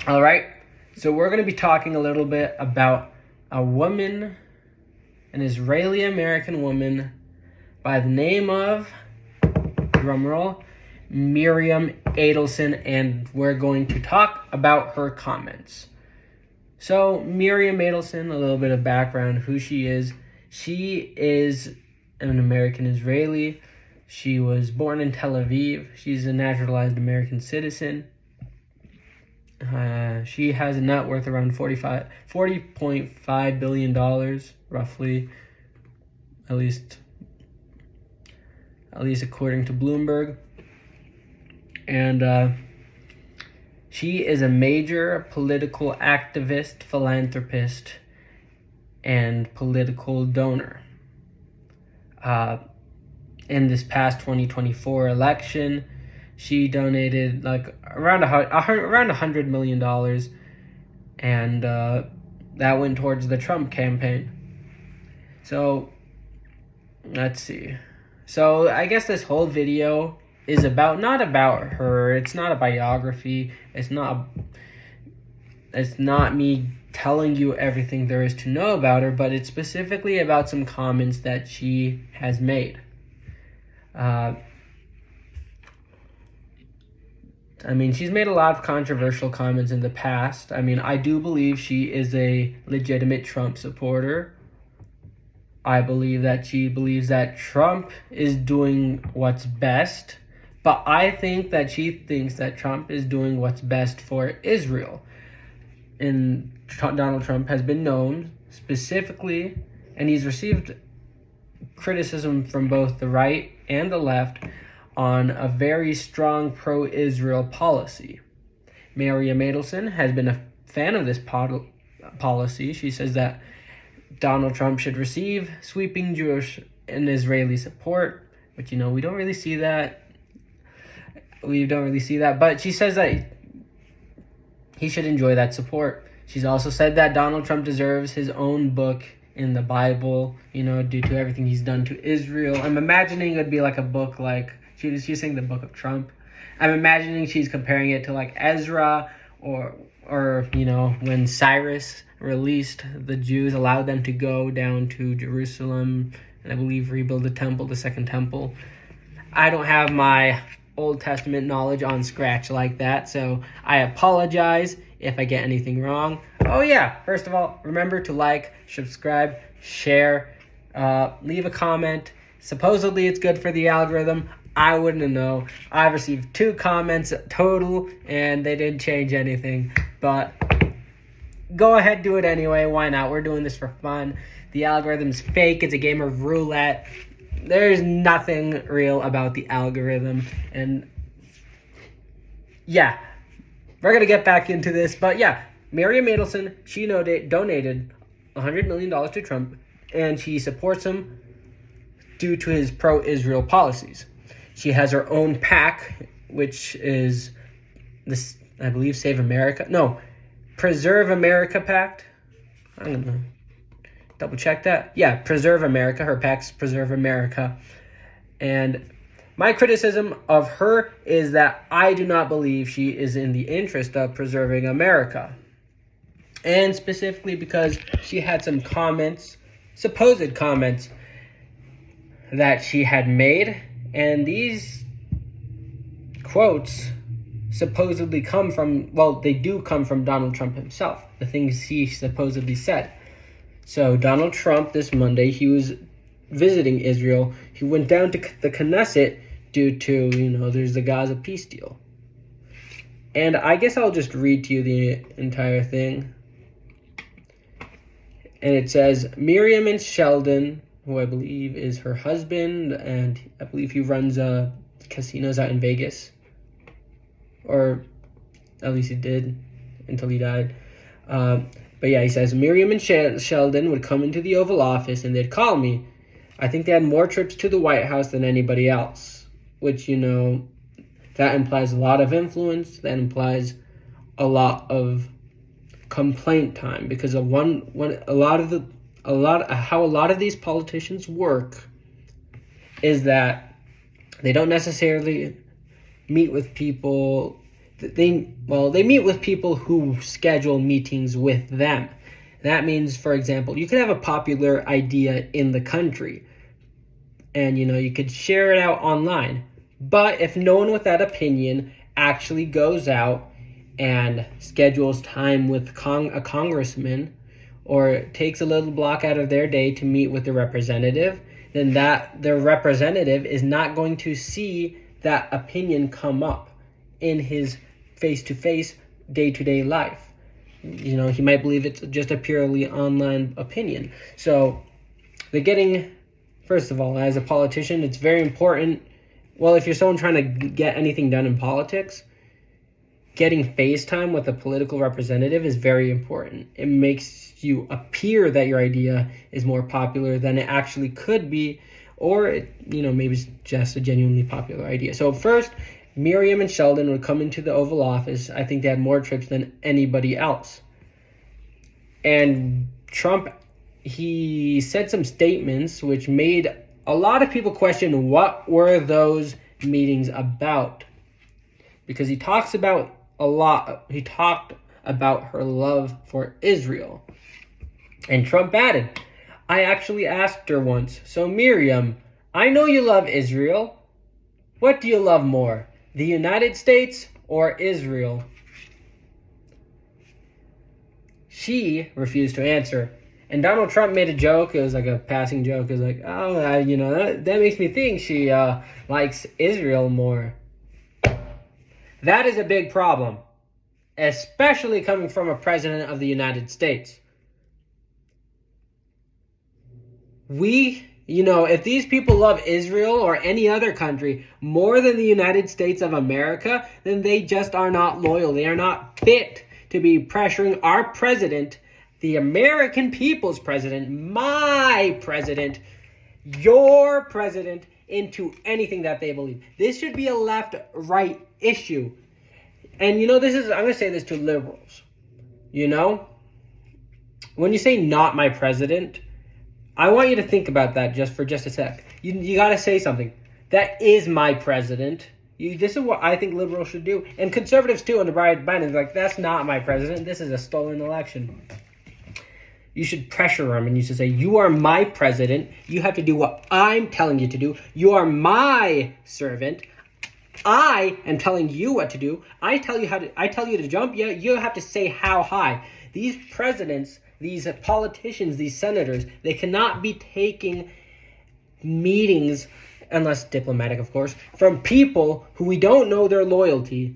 All right, so we're going to be talking a little bit about a woman, an Israeli-American woman by the name of, drumroll, Miriam Adelson, and we're going to talk about her comments. So Miriam Adelson, a little bit of background, who she is. She is an American Israeli. She was born in Tel Aviv. She's a naturalized American citizen. She has a net worth around $40.5 billion, roughly, at least according to Bloomberg. And she is a major political activist, philanthropist, and political donor. In this past 2024 election, she donated around $100 million, and that went towards the Trump campaign. So let's see. So I guess this whole video is not about her. It's not a biography. It's not me telling you everything there is to know about her, but it's specifically about some comments that she has made. She's made a lot of controversial comments in the past. I do believe she is a legitimate Trump supporter. I believe that she believes that Trump is doing what's best, but I think that she thinks that Trump is doing what's best for Israel. And Donald Trump has been known specifically, and he's received criticism from both the right and the left on a very strong pro-Israel policy. Miriam Adelson has been a fan of this policy. She says that Donald Trump should receive sweeping Jewish and Israeli support, but we don't really see that. But she says that he should enjoy that support. She's also said that Donald Trump deserves his own book in the Bible, due to everything he's done to Israel. I'm imagining it would be like a book like, she's saying the book of Trump. I'm imagining she's comparing it to like Ezra or when Cyrus released the Jews, allowed them to go down to Jerusalem and I believe rebuild the temple, the second temple. I don't have my Old Testament knowledge on scratch like that, so I apologize if I get anything wrong. Oh yeah, first of all, remember to like, subscribe, share, leave a comment. Supposedly it's good for the algorithm. I wouldn't know. I've received 2 comments total and they didn't change anything, but go ahead, do it anyway. Why not? We're doing this for fun. The algorithm's fake. It's a game of roulette. There's nothing real about the algorithm. And yeah, we're going to get back into this. But yeah, Miriam Adelson, she donated $100 million to Trump, and she supports him due to his pro-Israel policies. She has her own PAC, which is this, I believe, Preserve America PAC. I'm going to double check that. Yeah, Preserve America. Her PAC's Preserve America. And my criticism of her is that I do not believe she is in the interest of preserving America. And specifically because she had some supposed comments that she had made. And these quotes supposedly they do come from Donald Trump himself, the things he supposedly said. So Donald Trump, this Monday, he was visiting Israel. He went down to the Knesset due to, there's the Gaza peace deal. And I guess I'll just read to you the entire thing. And it says, Miriam and Sheldon, who I believe is her husband, and I believe he runs casinos out in Vegas. Or at least he did until he died. But yeah, he says, Miriam and Sheldon would come into the Oval Office and they'd call me. I think they had more trips to the White House than anybody else, which, that implies a lot of influence. That implies a lot of complaint time, because of how a lot of these politicians work is that they don't necessarily meet with people they meet with people who schedule meetings with them. That means, for example, you could have a popular idea in the country, and you could share it out online. But if no one with that opinion actually goes out and schedules time with a congressman, or takes a little block out of their day to meet with the representative, then their representative is not going to see that opinion come up in his face-to-face, day-to-day life. He might believe it's just a purely online opinion. So first of all, as a politician, it's very important. Well, if you're someone trying to get anything done in politics, getting face time with a political representative is very important. It makes you appear that your idea is more popular than it actually could be, or maybe it's just a genuinely popular idea. So first, Miriam and Sheldon would come into the Oval Office. I think they had more trips than anybody else. And Trump, he said some statements which made a lot of people question what were those meetings about. Because he talked about her love for Israel. And Trump added, I actually asked her once, so Miriam, I know you love Israel. What do you love more, the United States or Israel? She refused to answer. And Donald Trump made a joke. It was like a passing joke. It was like, that makes me think she likes Israel more. That is a big problem, especially coming from a president of the United States. If these people love Israel or any other country more than the United States of America, then they just are not loyal. They are not fit to be pressuring our president, the American people's president, my president, your president, into anything that they believe. This should be a left-right issue. And I'm going to say this to liberals. When you say not my president, I want you to think about that just a sec. You got to say something. That is my president. This is what I think liberals should do. And conservatives too, under Biden, like, that's not my president. This is a stolen election. You should pressure him and you should say, you are my president. You have to do what I'm telling you to do. You are my servant. I am telling you what to do. I tell you to jump. Yeah, you have to say how high. These presidents, these politicians, these senators, they cannot be taking meetings, unless diplomatic, of course, from people who we don't know their loyalty,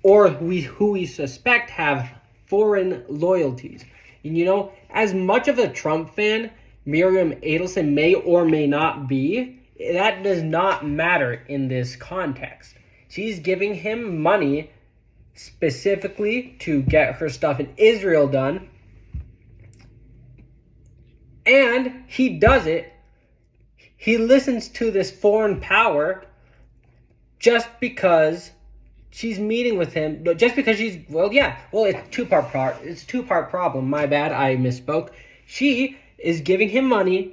or who we suspect have foreign loyalties. And as much of a Trump fan Miriam Adelson may or may not be, that does not matter in this context. She's giving him money specifically to get her stuff in Israel done. And he does it. He listens to this foreign power just because she's meeting with him. Just because it's a two-part problem. My bad, I misspoke. She is giving him money,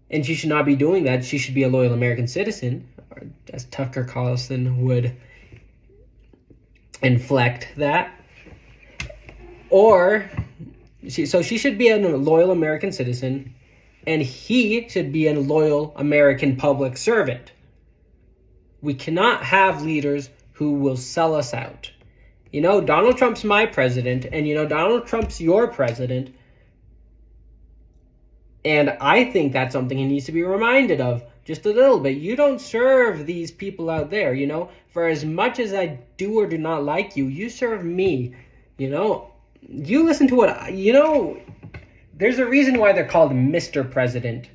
and she should not be doing that. She should be a loyal American citizen, or as Tucker Carlson would inflect that. So she should be a loyal American citizen, and he should be a loyal American public servant. We cannot have leaders who will sell us out. Donald Trump's my president, and Donald Trump's your president. And I think that's something he needs to be reminded of just a little bit. You don't serve these people out there, For as much as I do or do not like you, you serve me, You listen to what, there's a reason why they're called Mr. President,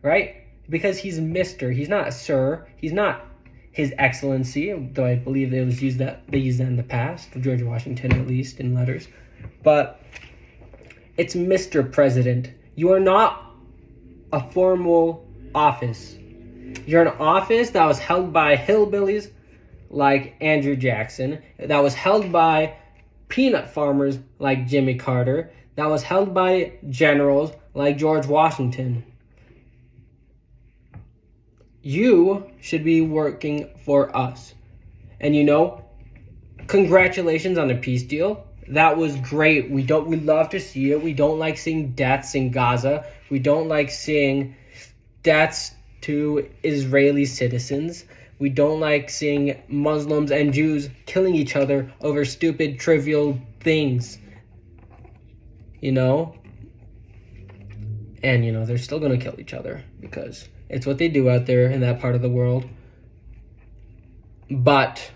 right? Because he's Mr. He's not Sir. He's not His Excellency, though I believe they used that in the past, for George Washington at least, in letters. But it's Mr. President. You are not a formal office. You're an office that was held by hillbillies like Andrew Jackson, that was held by peanut farmers like Jimmy Carter, that was held by generals like George Washington. You should be working for us. And congratulations on the peace deal. That was great. We love to see it. We don't like seeing deaths in Gaza. We don't like seeing deaths to Israeli citizens. We don't like seeing Muslims and Jews killing each other over stupid, trivial things. You know? And, they're still going to kill each other because it's what they do out there in that part of the world. But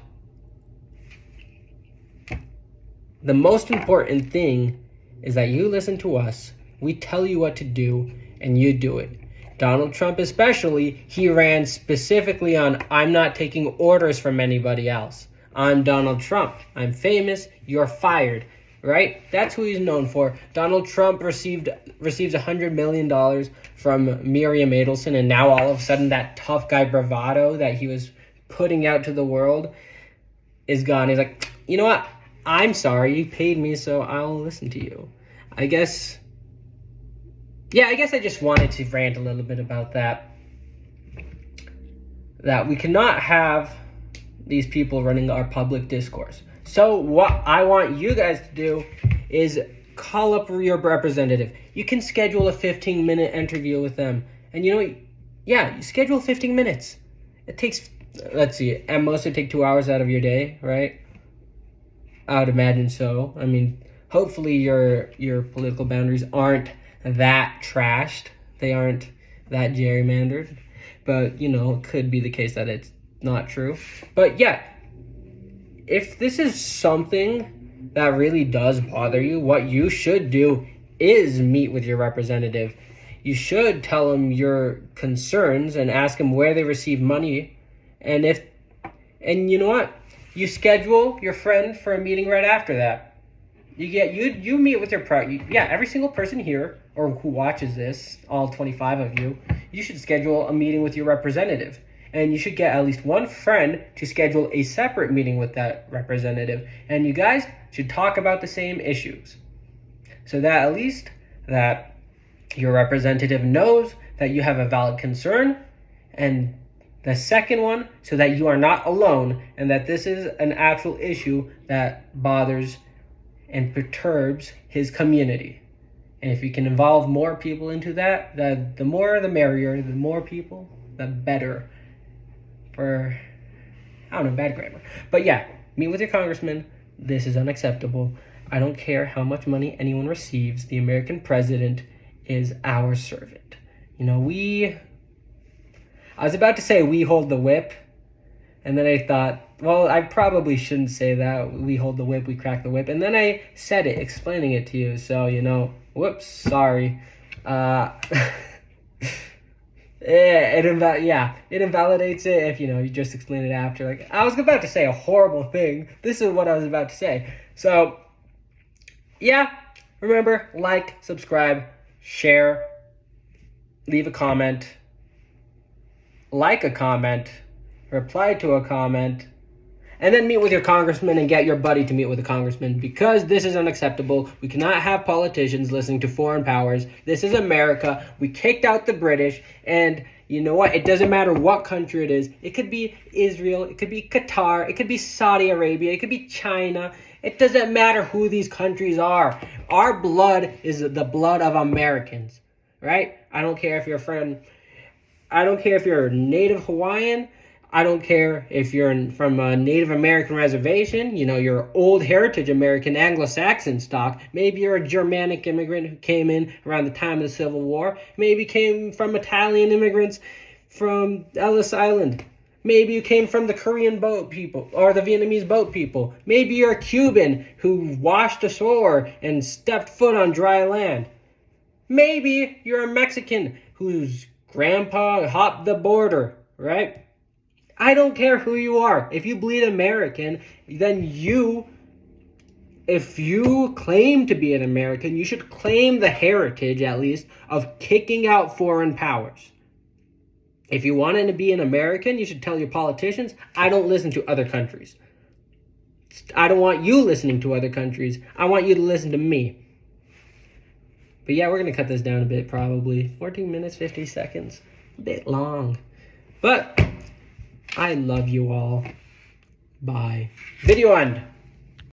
the most important thing is that you listen to us. We tell you what to do, and you do it. Donald Trump especially, he ran specifically on, I'm not taking orders from anybody else. I'm Donald Trump. I'm famous. You're fired. Right? That's who he's known for. Donald Trump receives $100 million from Miriam Adelson, and now all of a sudden that tough guy bravado that he was putting out to the world is gone. He's like, you know what? I'm sorry. You paid me, so I'll listen to you. I guess I just wanted to rant a little bit about that. That we cannot have these people running our public discourse. So what I want you guys to do is call up your representative. You can schedule a 15-minute interview with them. And you schedule 15 minutes. It takes, let's see, at most it take 2 hours out of your day, right? I would imagine so. I mean, hopefully your political boundaries aren't that trashed. They aren't that gerrymandered. But, it could be the case that it's not true. But yeah, if this is something that really does bother you, what you should do is meet with your representative. You should tell them your concerns and ask them where they receive money. And you know what? You schedule your friend for a meeting right after that. You meet with your every single person here or who watches this, all 25 of you, you should schedule a meeting with your representative. And you should get at least one friend to schedule a separate meeting with that representative. And you guys should talk about the same issues. So that at least that your representative knows that you have a valid concern. And the second one, so that you are not alone and that this is an actual issue that bothers and perturbs his community. And if you can involve more people into that, the more the merrier, the more people, the better. Bad grammar. But yeah, meet with your congressman. This is unacceptable. I don't care how much money anyone receives. The American president is our servant. I was about to say we hold the whip. And then I thought, well, I probably shouldn't say that. We hold the whip, we crack the whip. And then I said it, explaining it to you. So, whoops, sorry. It invalidates it if, you just explain it after. Like, I was about to say a horrible thing. This is what I was about to say. So, yeah, remember, like, subscribe, share, leave a comment, like a comment, reply to a comment, and then meet with your congressman and get your buddy to meet with a congressman, because this is unacceptable. We cannot have politicians listening to foreign powers. This is America. We kicked out the British, and you know what? It doesn't matter what country it is. It could be Israel. It could be Qatar. It could be Saudi Arabia. It could be China. It doesn't matter who these countries are. Our blood is the blood of Americans, right? I don't care if you're I don't care if you're Native Hawaiian. I don't care if you're from a Native American reservation, you're old heritage American Anglo-Saxon stock. Maybe you're a Germanic immigrant who came in around the time of the Civil War. Maybe came from Italian immigrants from Ellis Island. Maybe you came from the Korean boat people or the Vietnamese boat people. Maybe you're a Cuban who washed ashore and stepped foot on dry land. Maybe you're a Mexican whose grandpa hopped the border, right? I don't care who you are. If you bleed American, then if you claim to be an American, you should claim the heritage, at least, of kicking out foreign powers. If you wanted to be an American, you should tell your politicians, I don't listen to other countries. I don't want you listening to other countries. I want you to listen to me. But yeah, we're going to cut this down a bit, probably. 14 minutes, 50 seconds. A bit long. But I love you all. Bye. Video end.